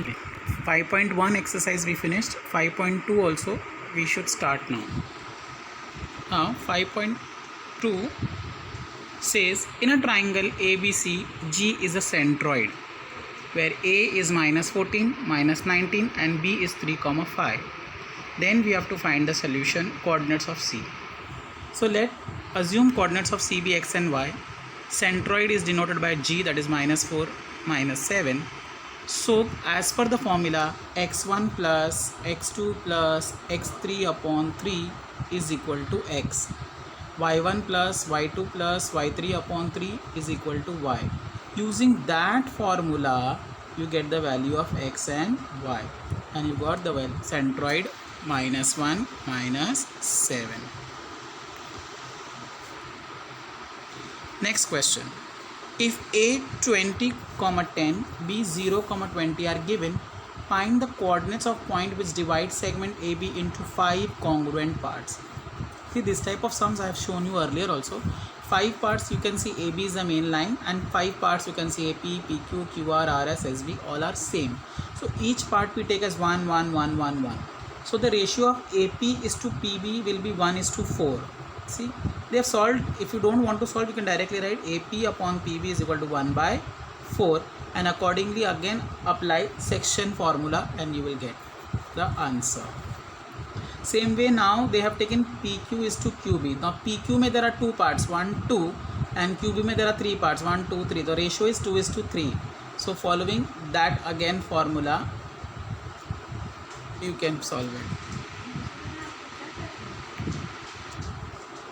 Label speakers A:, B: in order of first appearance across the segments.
A: 5.1 exercise we finished. 5.2 also we should start now. Now 5.2 says in a triangle ABC, G is a centroid where A is minus 14, minus 19 and B is 3, 5. Then we have to find the solution coordinates of C. So let assume coordinates of C be x and y. Centroid is denoted by G, that is minus 4, minus 7. So as per the formula, x1 plus x2 plus x3 upon 3 is equal to x. y1 plus y2 plus y3 upon 3 is equal to y. Using that formula, you get the value of x and y. And you got the value centroid minus 1 minus 7. Next question. If A 20, 10, B 0, 20 are given, find the coordinates of point which divide segment AB into 5 congruent parts. See, this type of sums I have shown you earlier also. 5 parts you can see AB is the main line and 5 parts you can see AP, PQ, QR, RS, SB all are same. So each part we take as 1, 1, 1, 1, 1. So the ratio of AP is to PB will be 1 is to 4. See, they have solved. If you don't want to solve, you can directly write AP upon PB is equal to 1 by 4 and accordingly again apply section formula and you will get the answer. Same way now they have taken PQ is to QB. Now PQ mein there are 2 parts, 1, 2 and QB mein there are 3 parts, 1, 2, 3. The ratio is 2 is to 3. So following that again formula, you can solve it.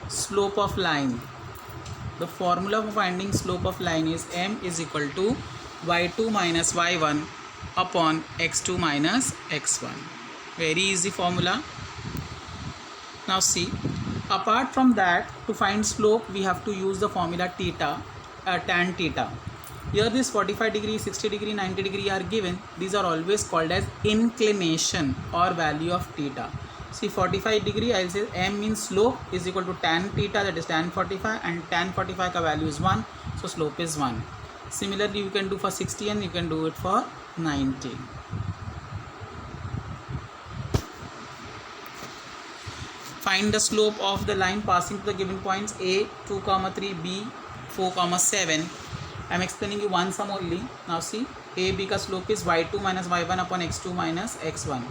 A: Slope of line. The formula for finding slope of line is m is equal to y2 minus y1 upon x2 minus x1. Very easy formula. Now see, apart from that, to find slope we have to use the formula theta, tan theta. Here this 45 degree, 60 degree, 90 degree are given. These are always called as inclination or value of theta. See, 45 degree I will say m means slope is equal to tan theta, that is tan 45, and tan 45 ka value is 1, so slope is 1. Similarly you can do for 60 and you can do it for 90. Find the slope of the line passing to the given points A 2, 3, B 4, 7. I am explaining you one sum only. Now see, A B ka slope is y2 minus y1 upon x2 minus x1.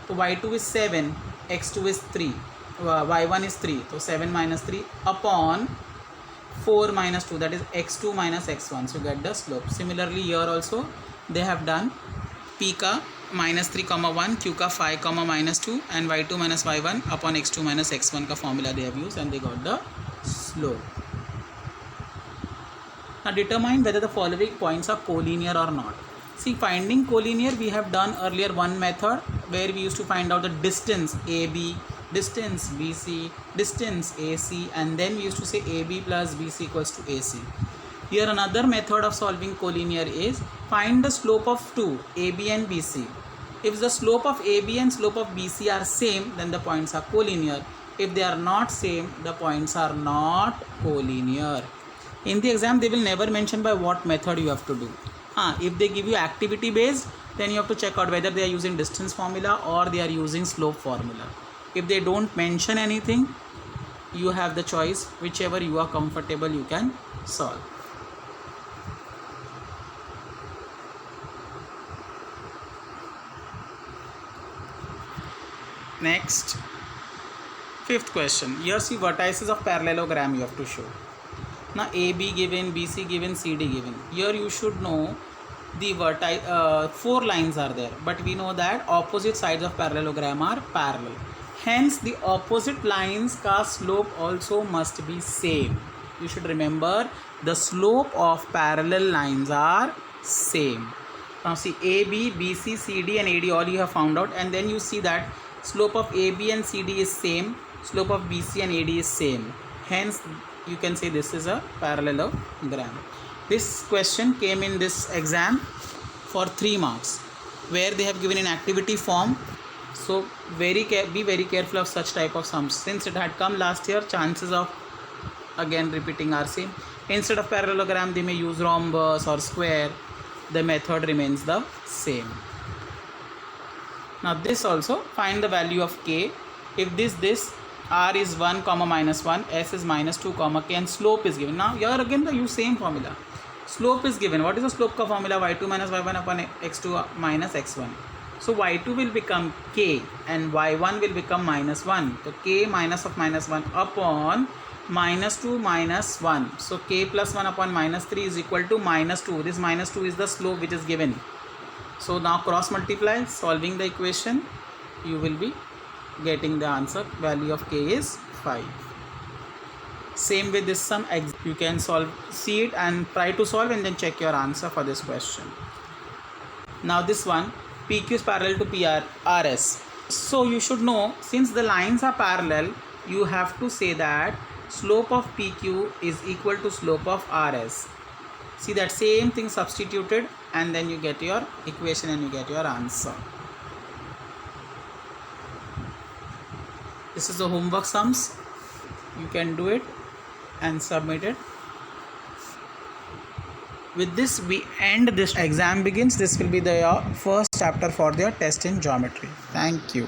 A: So y2 is 7, x2 is 3, y1 is 3, so 7 minus 3 upon 4 minus 2, that is x2 minus x1. So get the slope. Similarly here also they have done p ka minus 3, 1, q ka 5, minus 2 and y2 minus y1 upon x2 minus x1 ka formula they have used and they got the slope. Now determine whether the following points are collinear or not. See, finding collinear we have done earlier one method where we used to find out the distance AB, distance BC, distance AC, and then we used to say AB plus BC equals to AC. Here another method of solving collinear is find the slope of two, AB and BC. If the slope of AB and slope of BC are same, then the points are collinear. If they are not same, the points are not collinear. In the exam they will never mention by what method you have to do. If they give you activity based, then you have to check out whether they are using distance formula or they are using slope formula. If they don't mention anything, you have the choice, whichever you are comfortable you can solve. Next, fifth question. Here see vertices of parallelogram you have to show. Now AB given, BC given, CD given. Here you should know the 4 lines are there, but we know that opposite sides of parallelogram are parallel. Hence the opposite lines ka slope also must be same. You should remember the slope of parallel lines are same. Now see, AB, BC, CD and AD all you have found out, and then you see that slope of AB and CD is same, slope of BC and AD is same. Hence you can say this is a parallelogram. This question came in this exam for 3 marks where they have given an activity form. So be very careful of such type of sums. Since it had come last year, chances of again repeating are same. Instead of parallelogram they may use rhombus or square. The method remains the same. Now this also, find the value of k. If this r is 1 comma minus 1, s is minus 2 comma k, and slope is given. Now here again the use same formula. Slope is given. What is the slope ka formula? y2 minus y1 upon x2 minus x1. So y2 will become k and y1 will become minus 1. So k minus of minus 1 upon minus 2 minus 1. So k plus 1 upon minus 3 is equal to minus 2. This minus 2 is the slope which is given. So now cross multiply, solving the equation, you will be getting the answer. Value of k is 5. Same with this sum, you can solve, see it and try to solve and then check your answer for this question. Now this one, PQ is parallel to RS. So you should know, since the lines are parallel, you have to say that slope of PQ is equal to slope of RS. See that same thing substituted and then you get your equation and you get your answer. This is the homework sums. You can do it and submit it. With this we end this exam begins. This will be the first chapter for their test in geometry. Thank you.